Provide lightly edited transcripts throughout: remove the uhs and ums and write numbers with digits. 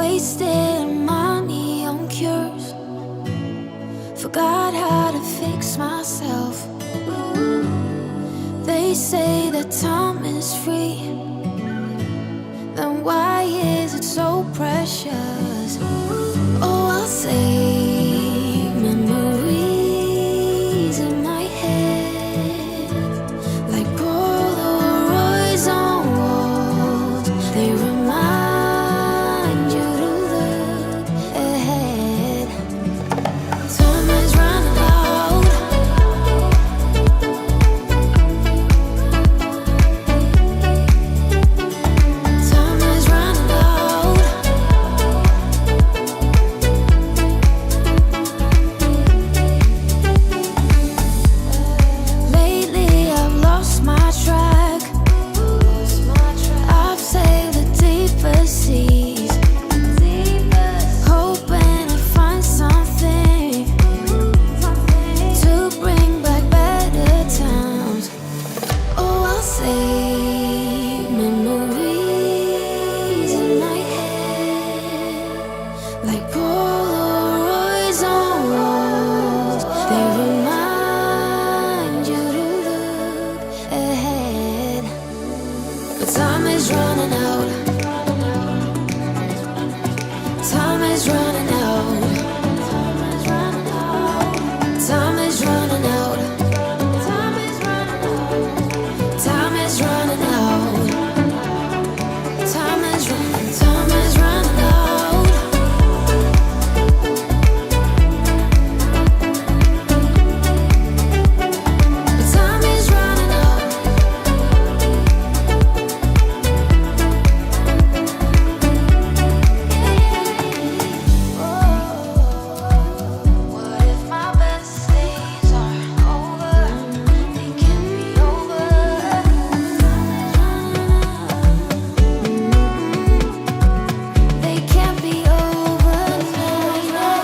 Wasting money on cures. Forgot how to fix myself. They say that time is free. Then why is it so precious? Oh, I'll save memories in my head, like Polaroids on walls. They remind you to look ahead. Time is running out. Time is running out. Lately I've lost my track. I've sailed the deepest seas, hoping to find something to bring back better times. Oh, I'll save memories in my head, like Polaroids on walls. They remind you to look ahead. But time is running out. Time is running out. Time is running out. Time is running out. Time is running out. Time is running. Time is running out. But time is running out. What if my best days are over? They can't be over. They can't be over now.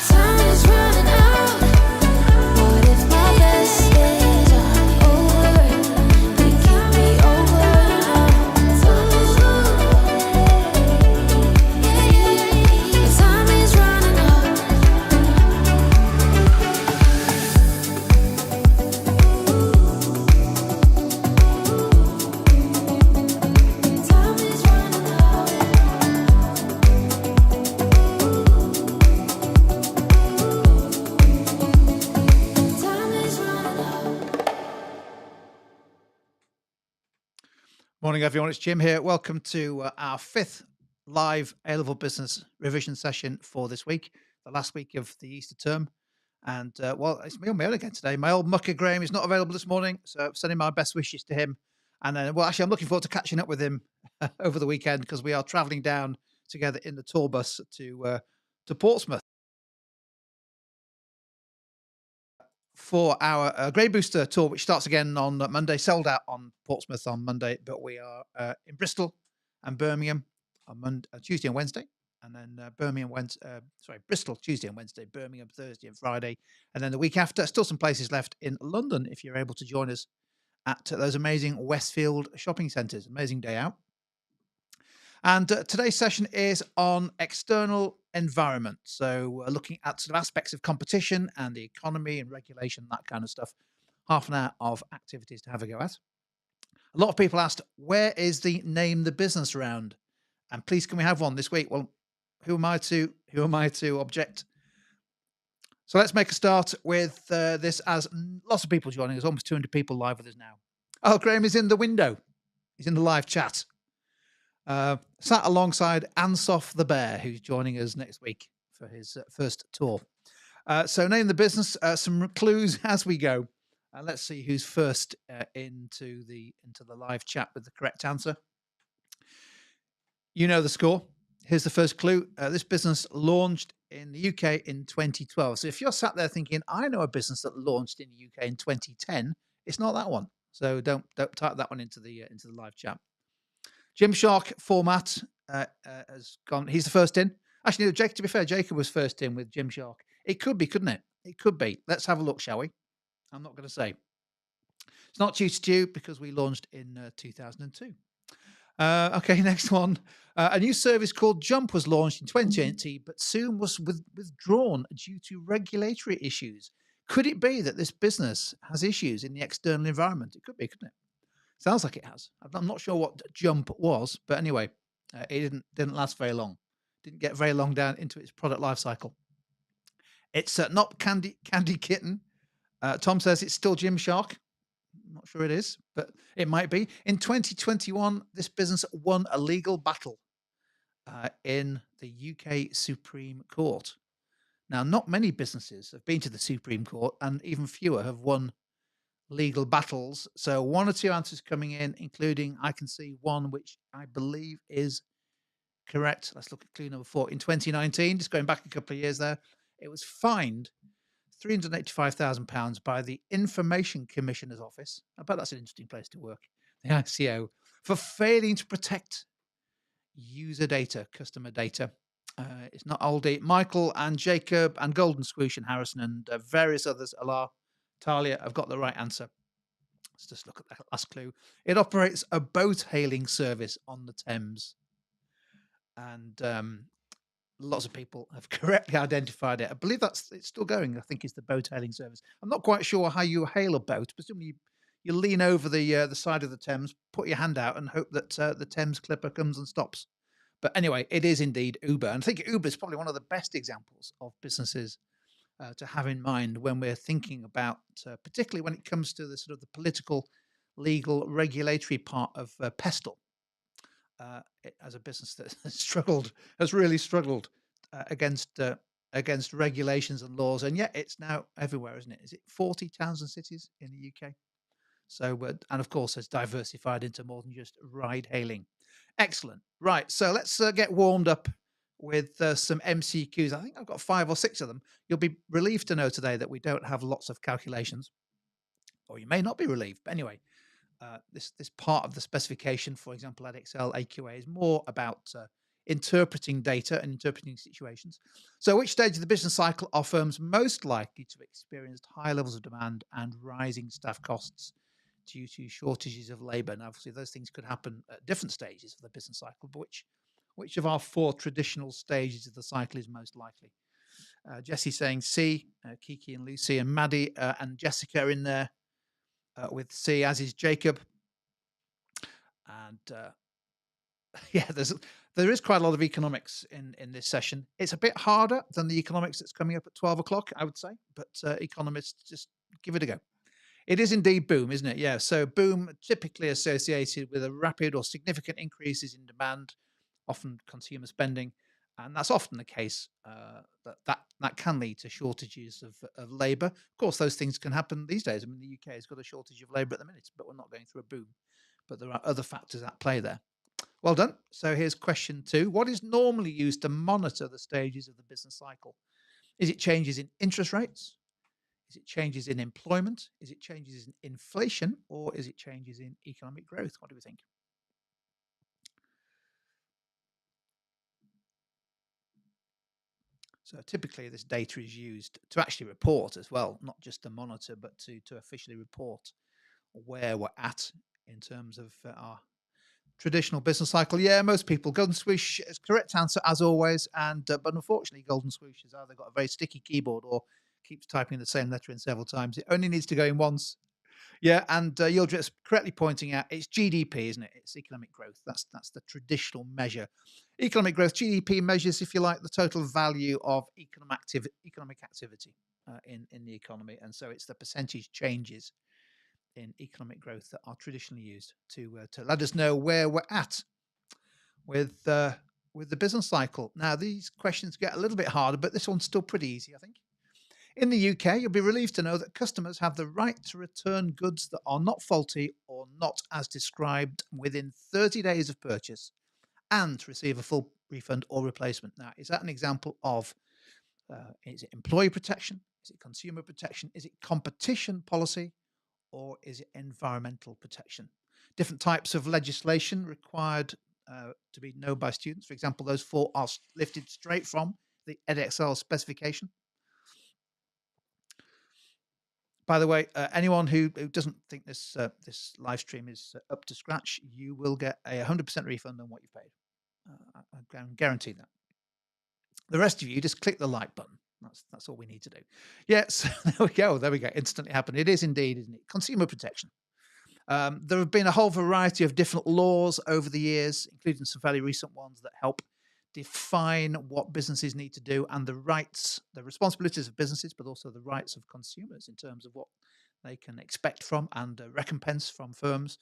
Time is running out. What if my best days are over? They can't be over now. Time is running out. Time is running out. Time is running out. Morning, everyone. It's Jim here. Welcome to our fifth live A-level business revision session for this week, the last week of the Easter term. And well, it's me on my own again today. My old mucker Graham is not available this morning, so sending my best wishes to him. And well, actually, I'm looking forward to catching up with him over the weekend because we are travelling down together in the tour bus to Portsmouth for our Grey Booster tour, which starts again on Monday. Sold out on Portsmouth on Monday, but we are in Bristol and Birmingham on Tuesday and Wednesday, and then Bristol Tuesday and Wednesday, Birmingham Thursday and Friday, and then the week after, still some places left in London if you're able to join us at those amazing Westfield shopping centres. Amazing day out. And today's session is on external environment. So looking at sort of aspects of competition and the economy and regulation, that kind of stuff. Half an hour of activities to have a go at. A lot of people asked, where is the name the business round? And please, can we have one this week? Well, who am I to object? So let's make a start with this, as lots of people joining us, almost 200 people live with us now. Oh, Graham is in the window. He's in the live chat. Sat alongside Ansoff the Bear, who's joining us next week for his first tour. So name the business, some clues as we go. Let's see who's first into the live chat with the correct answer. You know the score. Here's the first clue. This business launched in the UK in 2012. So if you're sat there thinking, I know a business that launched in the UK in 2010, it's not that one. So don't type that one into the live chat. Gymshark format has gone. He's the first in. Actually, no, Jake, to be fair, Jacob was first in with Gymshark. It could be, couldn't it? It could be. Let's have a look, shall we? I'm not going to say. It's not Chew to Chew because we launched in 2002. Okay, next one. A new service called Jump was launched in 2020, but soon was withdrawn due to regulatory issues. Could it be that this business has issues in the external environment? It could be, couldn't it? Sounds like it has. I'm not sure what Jump was, but anyway, it didn't last very long. Didn't get very long down into its product life cycle. It's not Candy Kitten. Tom says it's still Gymshark. Not sure it is, but it might be. In 2021, this business won a legal battle in the UK Supreme Court. Now, not many businesses have been to the Supreme Court, and even fewer have won legal battles. So, one or two answers coming in, including I can see one which I believe is correct. Let's look at clue number 4. In 2019, just going back a couple of years there, it was fined £385,000 by the Information Commissioner's Office. I bet that's an interesting place to work. The ICO, for failing to protect user data, customer data. It's not Aldi. Michael and Jacob and Golden Swoosh and Harrison and various others. Allah, Talia, I've got the right answer. Let's just look at the last clue. It operates a boat hailing service on the Thames. And lots of people have correctly identified it. I believe it's still going. I think it's the boat hailing service. I'm not quite sure how you hail a boat. Presumably you lean over the side of the Thames, put your hand out, and hope that the Thames Clipper comes and stops. But anyway, it is indeed Uber. And I think Uber is probably one of the best examples of businesses to have in mind when we're thinking about, particularly when it comes to the sort of the political, legal, regulatory part of Pestle. As a business that has really struggled against regulations and laws, and yet it's now everywhere, isn't it? Is it 40 towns and cities in the UK? So, and of course, has diversified into more than just ride hailing. Excellent. Right. So let's get warmed up with some MCQs. I think I've got 5 or 6 of them. You'll be relieved to know today that we don't have lots of calculations, or you may not be relieved. But anyway, this part of the specification, for example, Edexcel AQA, is more about interpreting data and interpreting situations. So, which stage of the business cycle are firms most likely to experience high levels of demand and rising staff costs due to shortages of labour? And obviously, those things could happen at different stages of the business cycle. But which of our 4 traditional stages of the cycle is most likely? Jessie saying C. Kiki and Lucy and Maddie and Jessica are in there with C, as is Jacob. And yeah, there is quite a lot of economics in this session. It's a bit harder than the economics that's coming up at 12 o'clock, I would say, but economists, just give it a go. It is indeed boom, isn't it? Yeah. So boom, typically associated with a rapid or significant increases in demand, often consumer spending, and that's often the case. That can lead to shortages of labour. Of course, those things can happen these days. I mean, the UK has got a shortage of labour at the minute, but we're not going through a boom. But there are other factors at play there. Well done. So here's question 2. What is normally used to monitor the stages of the business cycle? Is it changes in interest rates? Is it changes in employment? Is it changes in inflation? Or is it changes in economic growth? What do we think? So typically this data is used to actually report as well, not just to monitor, but to officially report where we're at in terms of our traditional business cycle. Yeah, most people. Golden Swoosh is correct answer as always, and but unfortunately, Golden Swoosh has either got a very sticky keyboard or keeps typing the same letter in several times. It only needs to go in once. Yeah, and you're just correctly pointing out it's GDP, isn't it? It's economic growth. That's the traditional measure. Economic growth, GDP measures, if you like, the total value of economic activity in the economy, and so it's the percentage changes in economic growth that are traditionally used to let us know where we're at with the business cycle. Now, these questions get a little bit harder, but this one's still pretty easy, I think. In the UK, you'll be relieved to know that customers have the right to return goods that are not faulty or not as described within 30 days of purchase and to receive a full refund or replacement. Now, is that an example of, is it employee protection? Is it consumer protection? Is it competition policy? Or is it environmental protection? Different types of legislation required to be known by students. For example, those 4 are lifted straight from the Edexcel specification. by the way, anyone who doesn't think this this live stream is up to scratch, you will get a 100% refund on what you've paid. I can guarantee that. The rest of you just click the like button. That's all we need to do. Yeah, so there we go. There we go. Instantly happened. It is indeed, isn't it? Consumer protection. There have been a whole variety of different laws over the years, including some fairly recent ones that help define what businesses need to do and the rights, the responsibilities of businesses, but also the rights of consumers in terms of what they can expect from and recompense from firms.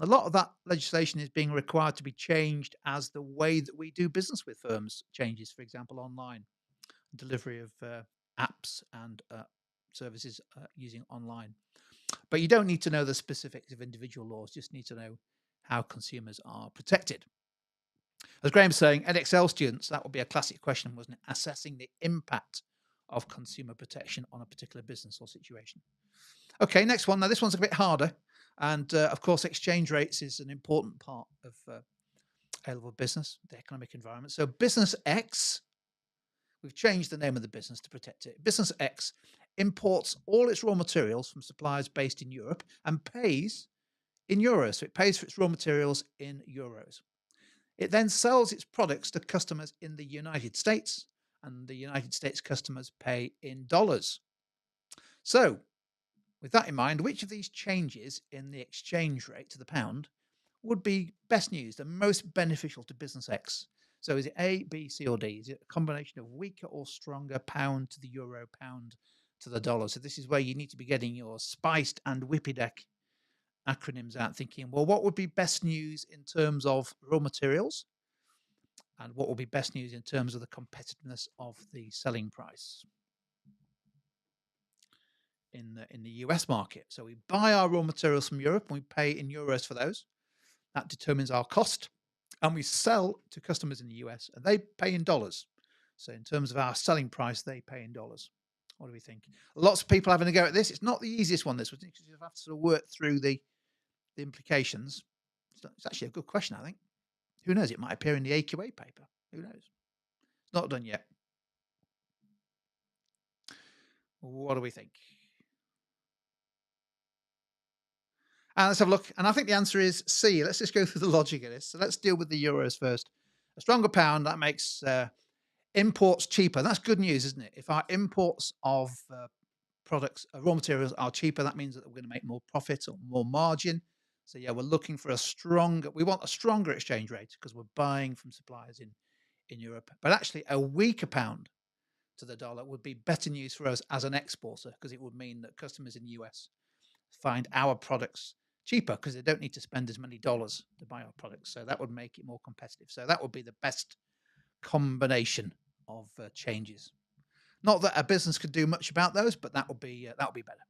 A lot of that legislation is being required to be changed as the way that we do business with firms changes. For example, online delivery of apps and services using online. But you don't need to know the specifics of individual laws, just need to know how consumers are protected. As Graham's saying, Edexcel students, that would be a classic question, wasn't it? Assessing the impact of consumer protection on a particular business or situation. Okay, next one. Now, this one's a bit harder. And of course, exchange rates is an important part of A-level business, the economic environment. So Business X, we've changed the name of the business to protect it. Business X imports all its raw materials from suppliers based in Europe and pays in euros. So it pays for its raw materials in euros. It then sells its products to customers in the United States, and the United States customers pay in dollars. So, with that in mind, which of these changes in the exchange rate to the pound would be best news and most beneficial to Business X? So, is it A, B, C, or D? Is it a combination of weaker or stronger pound to the euro, pound to the dollar? So, this is where you need to be getting your spiced and whippy-deck acronyms out, thinking, well, what would be best news in terms of raw materials, and what will be best news in terms of the competitiveness of the selling price in the US market. So we buy our raw materials from Europe and we pay in euros for those. That determines our cost, and we sell to customers in the US and they pay in dollars. So in terms of our selling price, they pay in dollars. What do we think? Lots of people having a go at this. It's not the easiest one, this, because you have to sort of work through the implications. It's actually a good question, I think. Who knows? It might appear in the AQA paper. Who knows? It's not done yet. What do we think? And let's have a look. And I think the answer is C. Let's just go through the logic of this. So let's deal with the euros first. A stronger pound, that makes imports cheaper. That's good news, isn't it? If our imports of products, raw materials are cheaper, that means that we're going to make more profit or more margin. So yeah, we're looking for we want a stronger exchange rate because we're buying from suppliers in Europe. But actually a weaker pound to the dollar would be better news for us as an exporter, because it would mean that customers in the US find our products cheaper because they don't need to spend as many dollars to buy our products. So that would make it more competitive. So that would be the best combination of changes. Not that a business could do much about those, but that would be better.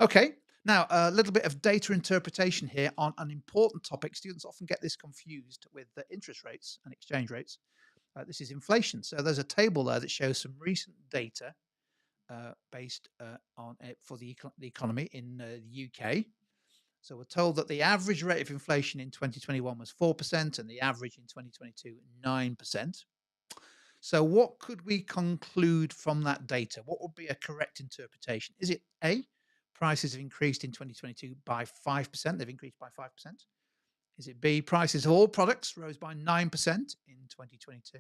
Okay. Now, a little bit of data interpretation here on an important topic. Students often get this confused with the interest rates and exchange rates. This is inflation. So there's a table there that shows some recent data based on for the economy in the UK. So we're told that the average rate of inflation in 2021 was 4% and the average in 2022, 9%. So what could we conclude from that data? What would be a correct interpretation? Is it A, prices have increased in 2022 by 5%? They've increased by 5%. Is it B, prices of all products rose by 9% in 2022?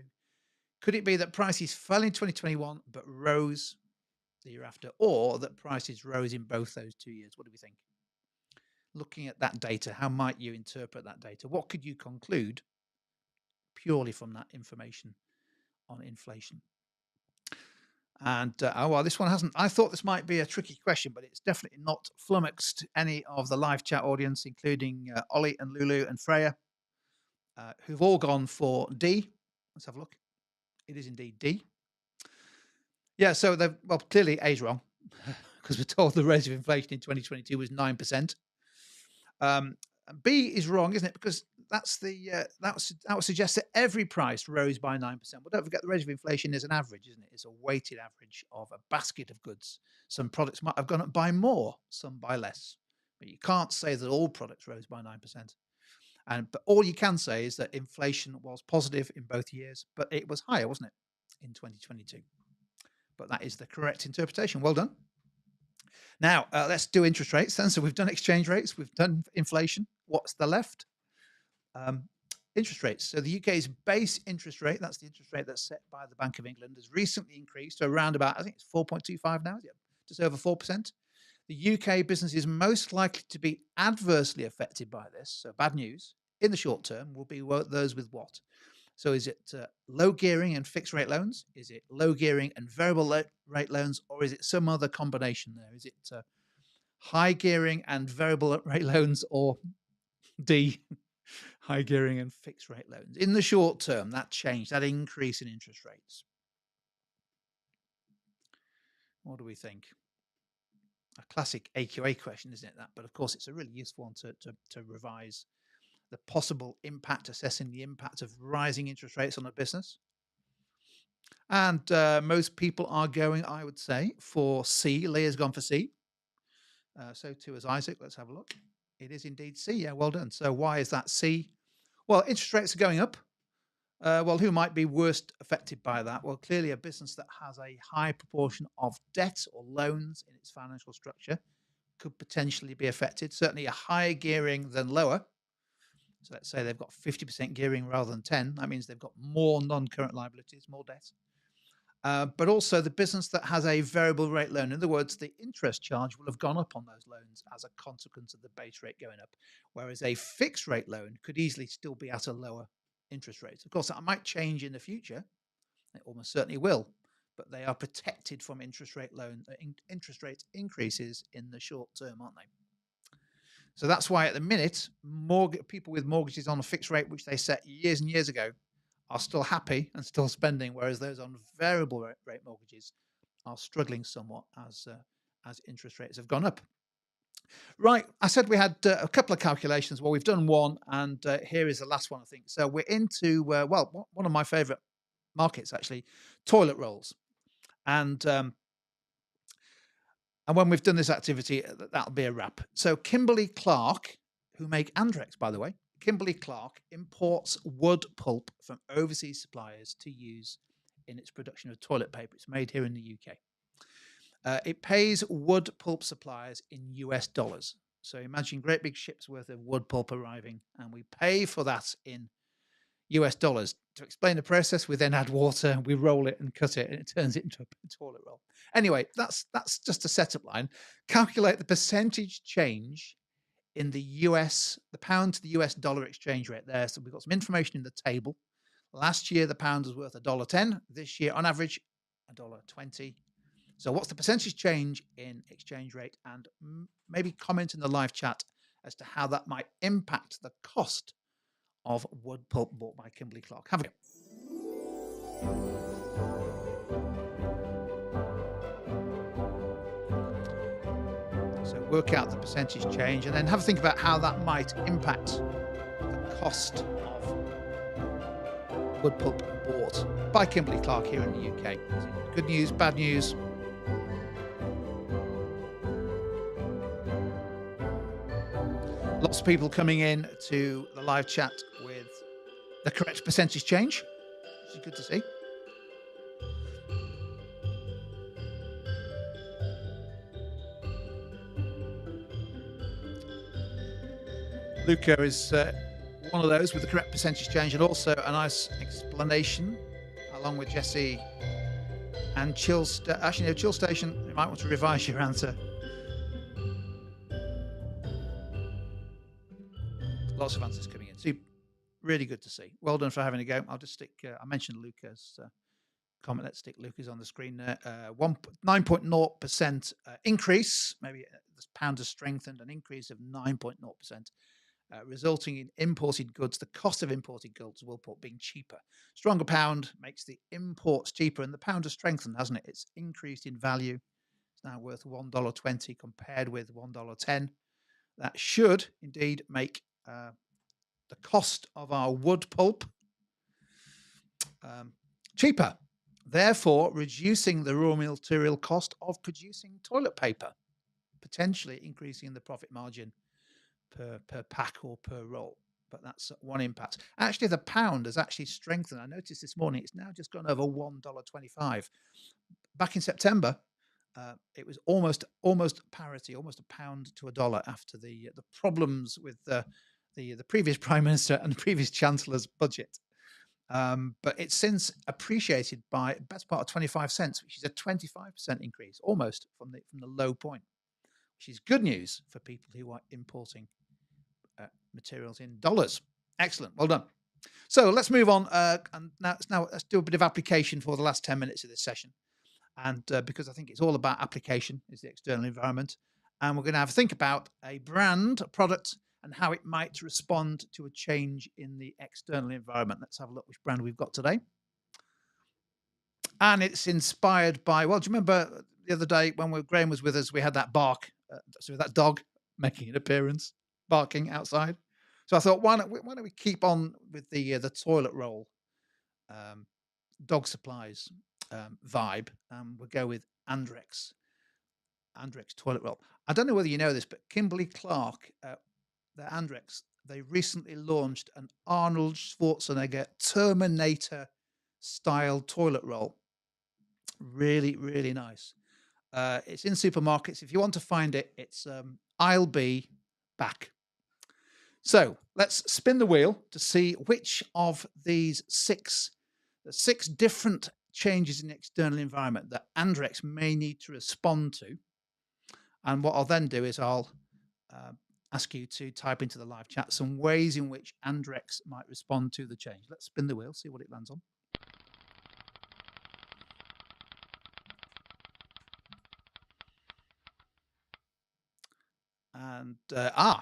Could it be that prices fell in 2021 but rose the year after, or that prices rose in both those 2 years? What do we think? Looking at that data, how might you interpret that data? What could you conclude purely from that information on inflation? And well, this one hasn't. I thought this might be a tricky question, but it's definitely not flummoxed any of the live chat audience, including Ollie and Lulu and Freya, who've all gone for D. Let's have a look. It is indeed D. Yeah, so well, clearly A is wrong because we're told the rate of inflation in 2022 was 9%. B is wrong, isn't it? Because that would suggest that every price rose by 9%. But don't forget, the rate of inflation is an average, isn't it? It's a weighted average of a basket of goods. Some products might have gone up by more, some by less. But you can't say that all products rose by 9%. But all you can say is that inflation was positive in both years, but it was higher, wasn't it, in 2022? But that is the correct interpretation. Well done. Now, let's do interest rates then. So we've done exchange rates, we've done inflation. What's the left? Um, interest rates. So the UK's base interest rate, that's the interest rate that's set by the Bank of England, has recently increased to around about, I think it's 4.25 now, just over 4%. The UK business is most likely to be adversely affected by this. So bad news in the short term will be those with what? So is it low gearing and fixed rate loans? Is it low gearing and variable rate loans? Or is it some other combination there? Is it high gearing and variable rate loans, or D, high gearing and fixed rate loans? In the short term, that change, that increase in interest rates. What do we think? A classic AQA question, isn't it, that? But of course, it's a really useful one to revise the possible impact, assessing the impact of rising interest rates on a business. And most people are going, I would say, for C. Leah's gone for C. So too has Isaac. Let's have a look. It is indeed C. Yeah, well done. So why is that C? Well, interest rates are going up. Well, who might be worst affected by that? Well, clearly a business that has a high proportion of debt or loans in its financial structure could potentially be affected. Certainly a higher gearing than lower. So let's say they've got 50% gearing rather than 10. That means they've got more non-current liabilities, more debt. But also the business that has a variable rate loan. In other words, the interest charge will have gone up on those loans as a consequence of the base rate going up. Whereas a fixed rate loan could easily still be at a lower interest rate. Of course, that might change in the future. It almost certainly will. But they are protected from interest rate increases in the short term, aren't they? So that's why at the minute, people with mortgages on a fixed rate, which they set years and years ago, are still happy and still spending, whereas those on variable rate mortgages are struggling somewhat as interest rates have gone up. Right, I said we had a couple of calculations. Well, we've done one, and here is the last one, I think. So we're into, well, one of my favourite markets, actually, toilet rolls. And when we've done this activity, that'll be a wrap. So Kimberly-Clark, who make Andrex, by the way, Kimberly-Clark imports wood pulp from overseas suppliers to use in its production of toilet paper. It's made here in the UK. It pays wood pulp suppliers in US dollars. So imagine great big ships worth of wood pulp arriving, and we pay for that in US dollars. To explain the process, we then add water, we roll it and cut it, and it turns it into a toilet roll. Anyway, that's just a setup line. Calculate the percentage change in the pound to the US dollar exchange rate there. So we've got some information in the table. Last year, the pound was worth $1.10. This year, on average, $1.20. So what's the percentage change in exchange rate? And maybe comment in the live chat as to how that might impact the cost of wood pulp bought by Kimberly-Clark. Have a go. So work out the percentage change and then have a think about how that might impact the cost of wood pulp bought by Kimberly-Clark here in the UK. Good news, bad news? Lots of people coming in to the live chat with the correct percentage change, which is good to see. Luca is one of those with the correct percentage change, and also a nice explanation along with Jesse and Chill Station. You might want to revise your answer. Lots of answers coming in. So really good to see. Well done for having a go. I'll just stick, I mentioned Luca's comment. Let's stick Luca's on the screen there. 9.0% increase. Maybe the pound has strengthened, an increase of 9.0%, resulting in imported goods. The cost of imported goods will being cheaper. Stronger pound makes the imports cheaper, and the pound has strengthened, hasn't it? It's increased in value. It's now worth $1.20 compared with $1.10. That should indeed make the cost of our wood pulp cheaper, therefore reducing the raw material cost of producing toilet paper, potentially increasing the profit margin per pack or per roll. But that's one impact. Actually, the pound has actually strengthened. I noticed this morning it's now just gone over $1.25. Back in September, It was almost parity, almost a pound to a dollar after the problems with the previous prime minister and the previous chancellor's budget. But it's since appreciated by best part of 25 cents, which is a 25% increase, almost from the low point, which is good news for people who are importing materials in dollars. Excellent, well done. So let's move on, and now let's do a bit of application for the last 10 minutes of this session. And because I think it's all about application, is the external environment, and we're going to have a think about a brand, a product, and how it might respond to a change in the external environment. Let's have a look which brand we've got today. And it's inspired by, well, do you remember the other day when Graham was with us, we had that bark, so that dog making an appearance, barking outside. So I thought, why don't we keep on with the toilet roll dog supplies vibe, and we'll go with Andrex toilet roll. I don't know whether you know this, but Kimberly Clark, the Andrex, they recently launched an Arnold Schwarzenegger Terminator style toilet roll. Really, really nice. It's in supermarkets. If you want to find it, it's I'll be back. So let's spin the wheel to see which of these six different changes in the external environment that Andrex may need to respond to. And what I'll then do is I'll ask you to type into the live chat some ways in which Andrex might respond to the change. Let's spin the wheel, see what it lands on. And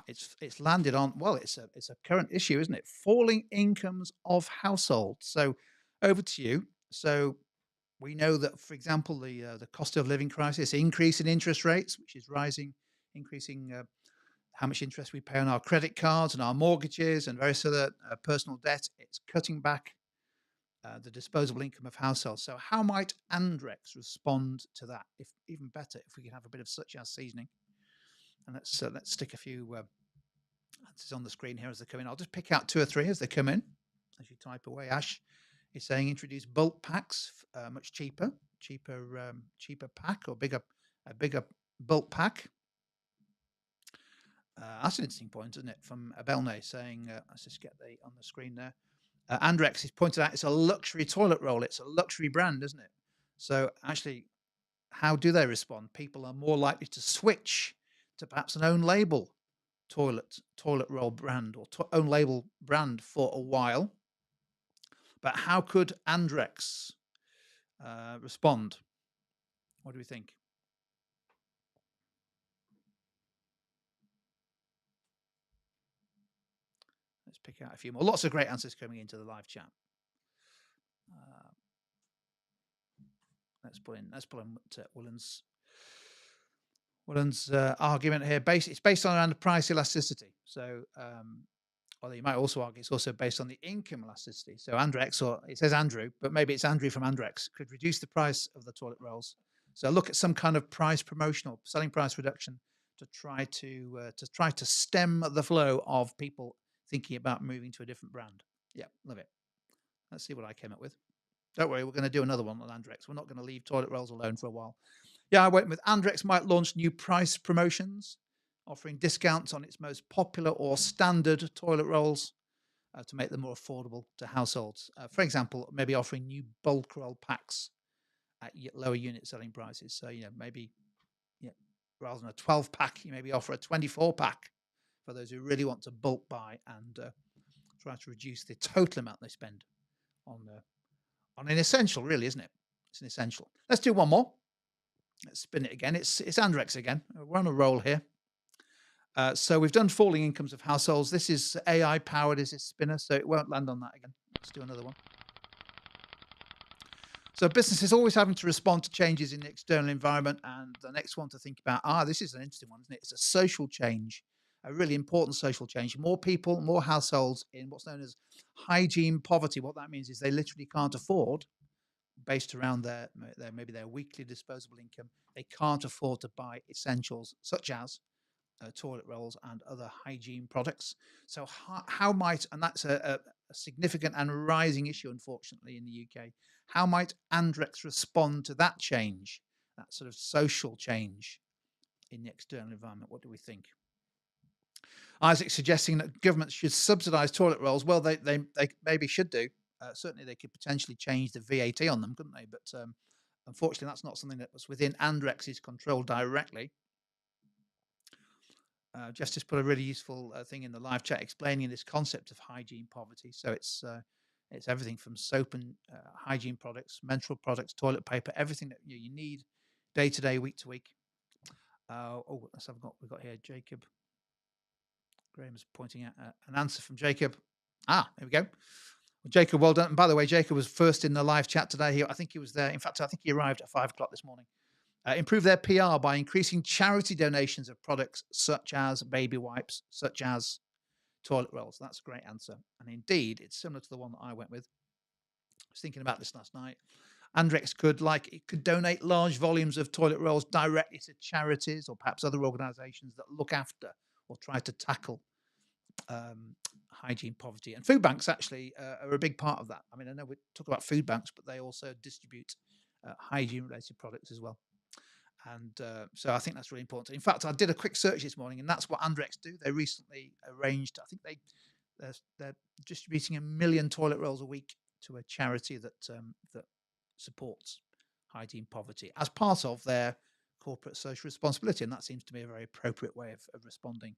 it's landed on, well, it's a current issue, isn't it? Falling incomes of households. So over to you. So we know that, for example, the cost of living crisis, increase in interest rates, which is increasing how much interest we pay on our credit cards and our mortgages and various other personal debt. It's cutting back the disposable income of households. So how might Andrex respond to that? If even better, if we can have a bit of such as seasoning. And let's stick a few answers on the screen here as they come in. I'll just pick out 2 or 3 as they come in. As you type away, Ash is saying introduce bulk packs, much cheaper pack, or a bigger bulk pack. That's an interesting point, isn't it? From Abelne saying, let's just get on the screen there. Andrex is pointed out it's a luxury toilet roll. It's a luxury brand, isn't it? So actually, how do they respond? People are more likely to switch to perhaps an own label toilet roll brand or own label brand for a while. But how could Andrex respond? What do we think? Let's pick out a few more. Lots of great answers coming into the live chat. Let's pull in Willen's argument here. It's based on around price elasticity. So, although you might also argue it's also based on the income elasticity. So Andrex, or it says Andrew, but maybe it's Andrew from Andrex, could reduce the price of the toilet rolls. So look at some kind of price promotional, selling price reduction to try to stem the flow of people thinking about moving to a different brand. Yeah, love it. Let's see what I came up with. Don't worry, we're going to do another one on Andrex. We're not going to leave toilet rolls alone for a while. Yeah, I went with Andrex might launch new price promotions, offering discounts on its most popular or standard toilet rolls to make them more affordable to households. For example, maybe offering new bulk roll packs at lower unit selling prices. So, maybe rather than a 12 pack, you maybe offer a 24 pack for those who really want to bulk buy and try to reduce the total amount they spend on an essential, really, isn't it? It's an essential. Let's do one more. Let's spin it again. It's Andrex again. We're on a roll here. So we've done falling incomes of households. This is AI powered, is this spinner, so it won't land on that again. Let's do another one. So businesses always having to respond to changes in the external environment. And the next one to think about, this is an interesting one, isn't it? It's a social change, a really important social change. More people, more households in what's known as hygiene poverty. What that means is they literally can't afford, based around maybe their weekly disposable income, they can't afford to buy essentials such as toilet rolls and other hygiene products. So how might, and that's a significant and rising issue, unfortunately, in the UK, how might Andrex respond to that change? that sort of social change in the external environment. What do we think? Isaac's suggesting that governments should subsidise toilet rolls. Well, they maybe should do. Certainly, they could potentially change the VAT on them, couldn't they? But unfortunately, that's not something that was within Andrex's control directly. Justice put a really useful thing in the live chat explaining this concept of hygiene poverty. So it's everything from soap and hygiene products, menstrual products, toilet paper, everything that you need day to day, week to week. Let's have we've got here Jacob. Graham's pointing out an answer from Jacob. There we go. Well, Jacob, well done. And by the way, Jacob was first in the live chat today. I think he was there. In fact, I think he arrived at 5 o'clock this morning. Improve their PR by increasing charity donations of products such as baby wipes, such as toilet rolls. That's a great answer. And indeed, it's similar to the one that I went with. I was thinking about this last night. Andrex could donate large volumes of toilet rolls directly to charities or perhaps other organisations that look after or try to tackle hygiene poverty. And food banks actually are a big part of that. I mean, I know we talk about food banks, but they also distribute hygiene-related products as well. And so I think that's really important. In fact, I did a quick search this morning, and that's what Andrex do. They recently arranged, I think they're distributing 1 million toilet rolls a week to a charity that supports hygiene poverty as part of their corporate social responsibility. And that seems to be a very appropriate way of responding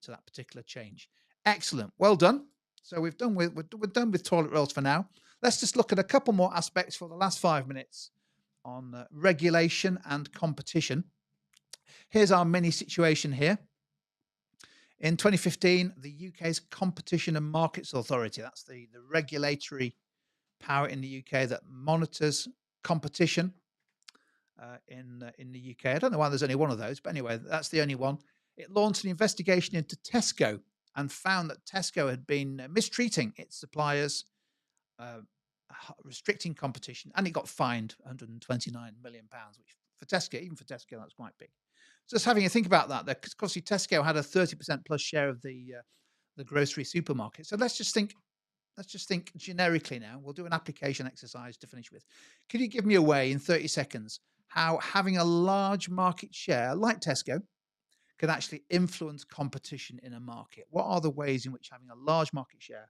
to that particular change. Excellent. Well done. So we're done with toilet rolls for now. Let's just look at a couple more aspects for the last 5 minutes on regulation and competition. Here's our mini situation here. In 2015, the UK's Competition and Markets Authority, that's the regulatory power in the UK that monitors competition in the UK. I don't know why there's only one of those, but anyway, that's the only one. It launched an investigation into Tesco and found that Tesco had been mistreating its suppliers, restricting competition, and it got fined £129 million, which for Tesco, even for Tesco, that's quite big. Just having a think about that, because obviously Tesco had a 30% plus share of the grocery supermarket. So let's just think generically now. We'll do an application exercise to finish with. Could you give me a way in 30 seconds how having a large market share like Tesco can actually influence competition in a market? What are the ways in which having a large market share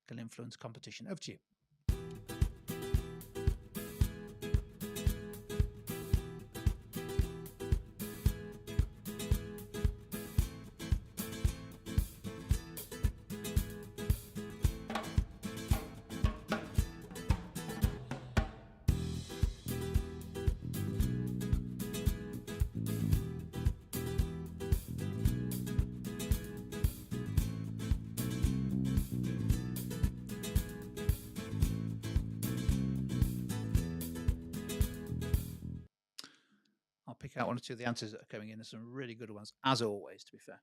can influence competition? Over to you. Pick out one or two of the answers that are coming in. There's some really good ones, as always, to be fair.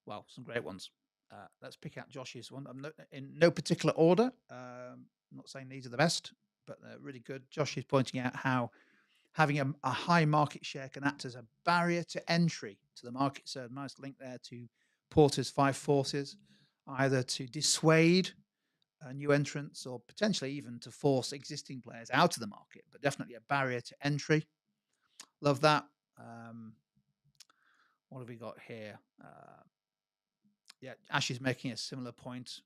Well, some great ones. Let's pick out Josh's one. In no particular order. I'm not saying these are the best, but they're really good. Josh is pointing out how having a high market share can act as a barrier to entry to the market. So a nice link there to Porter's 5 forces, either to dissuade new entrants or potentially even to force existing players out of the market, but definitely a barrier to entry. Love that. What have we got here? Ash is making a similar point.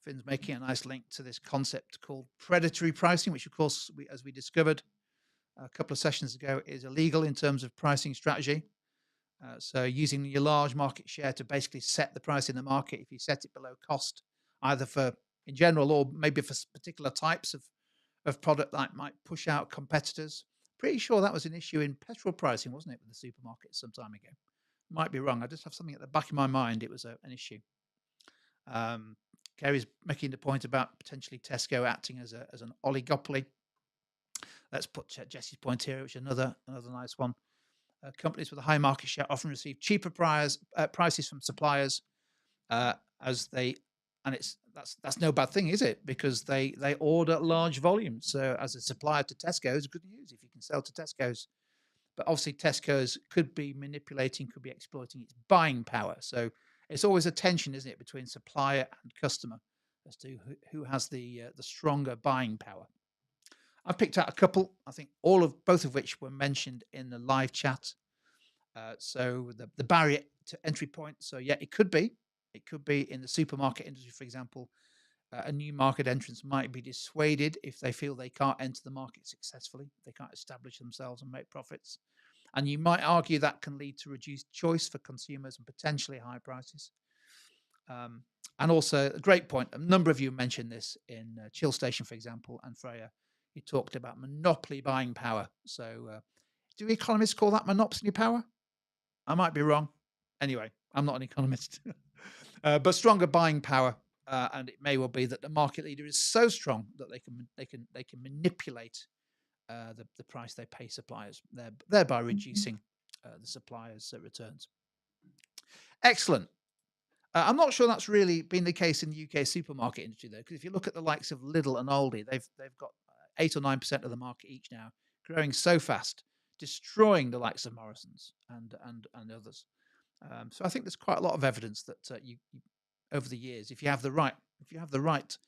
Finn's making a nice link to this concept called predatory pricing, which of course, as we discovered a couple of sessions ago, is illegal in terms of pricing strategy. So using your large market share to basically set the price in the market, if you set it below cost, either for in general or maybe for particular types of product that might push out competitors. Pretty sure that was an issue in petrol pricing, wasn't it, with the supermarkets some time ago? Might be wrong. I just have something at the back of my mind. It was an issue. Kerry's making the point about potentially Tesco acting as an oligopoly. Let's put Jesse's point here, which is another nice one. Companies with a high market share often receive cheaper prices from suppliers that's no bad thing, is it? Because they order large volumes. So as a supplier to Tesco's, good news if you can sell to Tesco's. But obviously Tesco's could be exploiting its buying power. So it's always a tension, isn't it, between supplier and customer as to who has the stronger buying power. I've picked out a couple. I think both of which were mentioned in the live chat. So the barrier to entry point. So yeah, it could be in the supermarket industry, for example. A new market entrants might be dissuaded if they feel they can't enter the market successfully. They can't establish themselves and make profits. And you might argue that can lead to reduced choice for consumers and potentially high prices. And also, a great point, a number of you mentioned this in Chill Station, for example, and Freya. You talked about monopoly buying power. So do economists call that monopoly power? I might be wrong. Anyway, I'm not an economist. But stronger buying power. And it may well be that the market leader is so strong that they can manipulate the price they pay suppliers, thereby reducing the suppliers' returns. Excellent. I'm not sure that's really been the case in the UK supermarket industry, though, because if you look at the likes of Lidl and Aldi, they've got 8 or 9% of the market each now, growing so fast, destroying the likes of Morrison's and others. So I think there's quite a lot of evidence that you over the years, if you have the right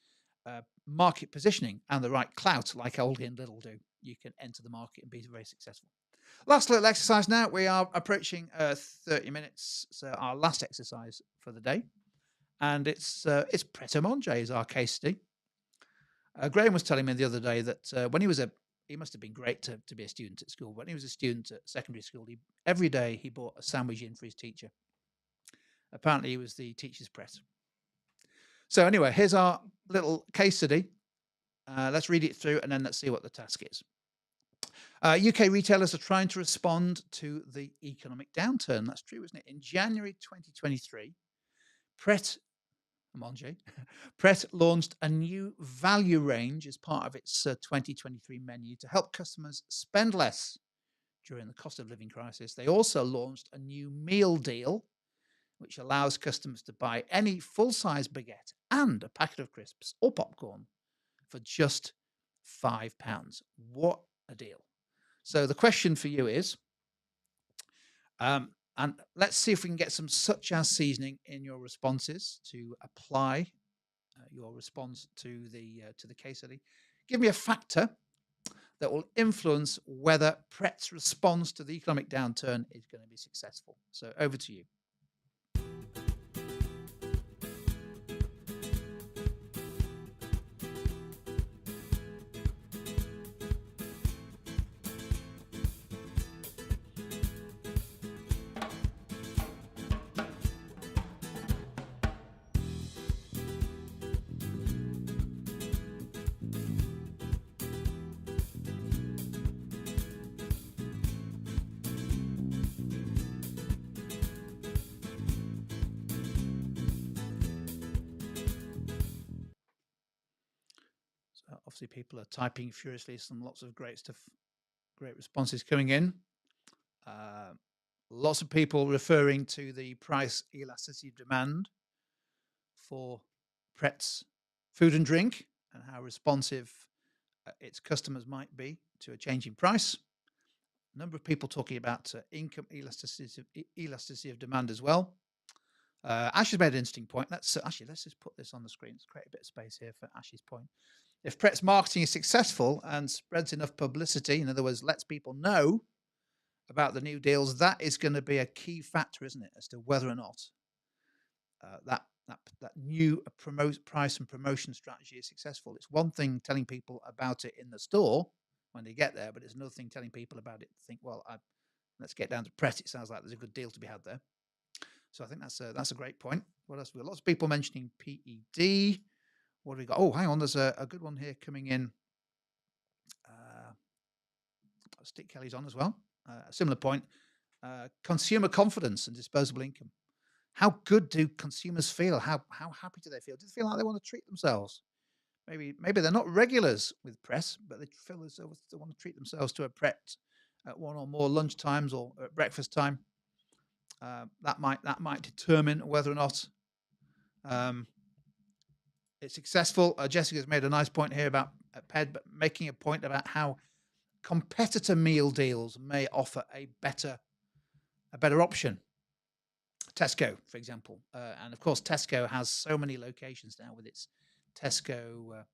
market positioning and the right clout, like Aldi and Lidl do, you can enter the market and be very successful. Last little exercise now. We are approaching 30 minutes, so our last exercise for the day, and it's Pret a Manger is our case study. Graham was telling me the other day that when he must have been great to be a student at school. When he was a student at secondary school, every day he bought a sandwich in for his teacher. Apparently, he was the teacher's Pret. So anyway, here's our little case study. Let's read it through and then let's see what the task is. UK retailers are trying to respond to the economic downturn. That's true, isn't it? In January 2023, Pret launched a new value range as part of its 2023 menu to help customers spend less during the cost of living crisis. They also launched a new meal deal, which allows customers to buy any full-size baguette and a packet of crisps or popcorn for just £5. What a deal. So the question for you is, and let's see if we can get some such as seasoning in your responses to apply your response to the case study. Give me a factor that will influence whether Pret's response to the economic downturn is going to be successful. So over to you. Obviously, people are typing furiously. Lots of great stuff, great responses coming in. Lots of people referring to the price elasticity of demand for Pret's food and drink and how responsive its customers might be to a change in price. A number of people talking about income elasticity of demand as well. Ash has made an interesting point. Let's just put this on the screen. Let's create a bit of space here for Ash's point. If Pret's marketing is successful and spreads enough publicity, in other words, lets people know about the new deals, that is going to be a key factor, isn't it, as to whether or not that new price and promotion strategy is successful. It's one thing telling people about it in the store when they get there, but it's another thing telling people about it. Think, well, let's get down to Pret. It sounds like there's a good deal to be had there. So I think that's a great point. What else? We've got lots of people mentioning PED. What have we got? Oh, hang on. There's a good one here coming in. Stick Kelly's on as well. A similar point. Consumer confidence and disposable income. How good do consumers feel? How happy do they feel? Do they feel like they want to treat themselves? Maybe they're not regulars with Pret, but they feel as though they want to treat themselves to a Pret at one or more lunch times or at breakfast time. That might determine whether or not it's successful. Jessica's made a nice point here about PED, but making a point about how competitor meal deals may offer a better option. Tesco, for example, and of course Tesco has so many locations now with its Tesco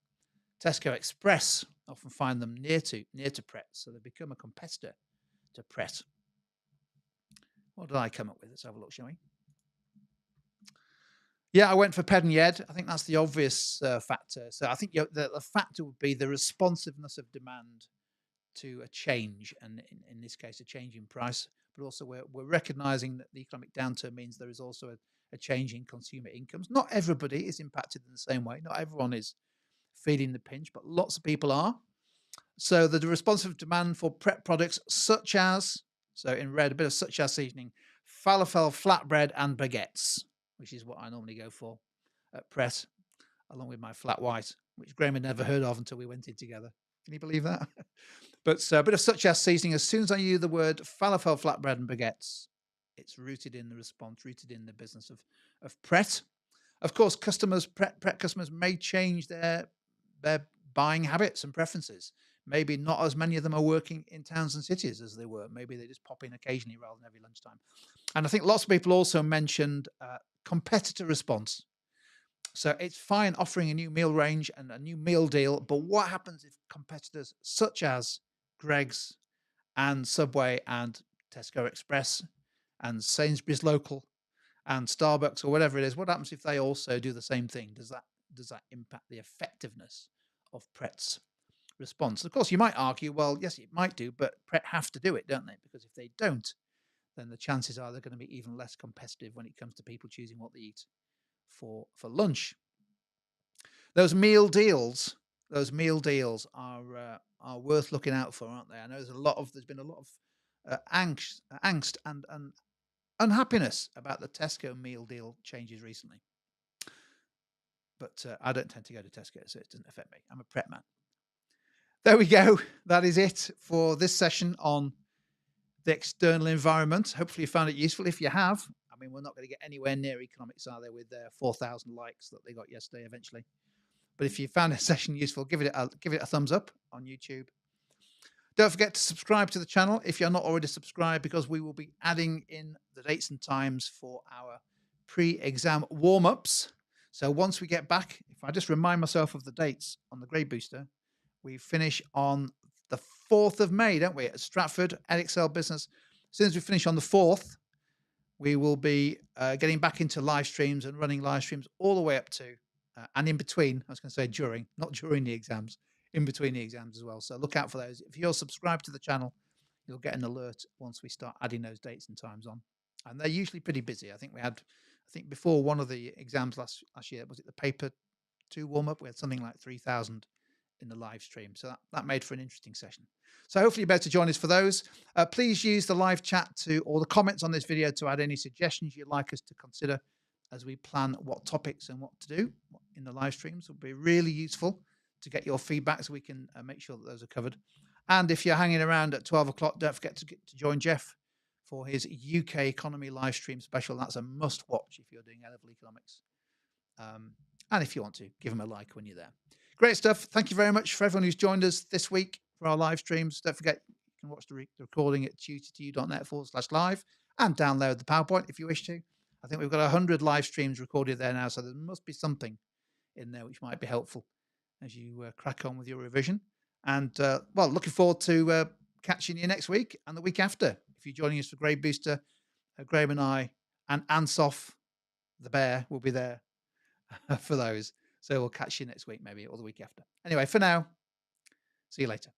Express. Often find them near to Pret, so they become a competitor to Pret. What did I come up with? Let's have a look, shall we? Yeah, I went for Ped and Yed. I think that's the obvious factor. So I think the factor would be the responsiveness of demand to a change, and in this case, a change in price. But also, we're recognizing that the economic downturn means there is also a change in consumer incomes. Not everybody is impacted in the same way. Not everyone is feeling the pinch, but lots of people are. So the responsive demand for Pret products such as, so in red, a bit of such as seasoning, falafel flatbread and baguettes, which is what I normally go for at Pret, along with my flat white, which Graham had never heard of until we went in together. Can you believe that? But a bit of such as seasoning, as soon as I use the word falafel flatbread and baguettes, it's rooted in the response, rooted in the business of Pret. Of course, Pret customers may change their buying habits and preferences. Maybe not as many of them are working in towns and cities as they were. Maybe they just pop in occasionally rather than every lunchtime. And I think lots of people also mentioned competitor response. So it's fine offering a new meal range and a new meal deal, but what happens if competitors such as Greggs and Subway and Tesco Express and Sainsbury's Local and Starbucks or whatever it is, what happens if they also do the same thing? Does that impact the effectiveness of Pret's response? Of course, you might argue, well, yes, it might do, but Pret have to do it, don't they? Because if they don't, then the chances are they're going to be even less competitive when it comes to people choosing what they eat for lunch. Those meal deals are worth looking out for, aren't they? I know there's been a lot of angst and unhappiness about the Tesco meal deal changes recently. But I don't tend to go to Tesco, so it doesn't affect me. I'm a Pret man. There we go. That is it for this session on the external environment. Hopefully you found it useful. If you have, I mean, we're not going to get anywhere near economics, are they, with their 4,000 likes that they got yesterday eventually. But if you found a session useful, give it a thumbs up on YouTube. Don't forget to subscribe to the channel if you're not already subscribed, because we will be adding in the dates and times for our pre-exam warm-ups. So once we get back, if I just remind myself of the dates on the grade booster, we finish on the 4th of May, don't we, at Stratford, Edexcel Business. As soon as we finish on the 4th, we will be getting back into live streams and running live streams all the way up to, and in between, I was going to say during, not during the exams, in between the exams as well. So look out for those. If you're subscribed to the channel, you'll get an alert once we start adding those dates and times on. And they're usually pretty busy. I think before one of the exams last year, was it the paper 2 warm-up? We had something like 3,000 in the live stream. So that made for an interesting session. So hopefully you'll be able to join us for those. Please use the live chat or the comments on this video to add any suggestions you'd like us to consider as we plan what topics and what to do in the live streams. It will be really useful to get your feedback so we can make sure that those are covered. And if you're hanging around at 12 o'clock, don't forget to join Jeff for his UK economy live stream special. That's a must watch if you're doing A-level economics. And if you want to, give him a like when you're there. Great stuff. Thank you very much for everyone who's joined us this week for our live streams. Don't forget, you can watch the recording at tutortoyou.net/live and download the PowerPoint if you wish to. I think we've got 100 live streams recorded there now, so there must be something in there which might be helpful as you crack on with your revision. And, well, looking forward to catching you next week and the week after. If you're joining us for Grade Booster, Graham and I and Ansoff, the bear, will be there for those. So we'll catch you next week maybe, or the week after. Anyway, for now, see you later.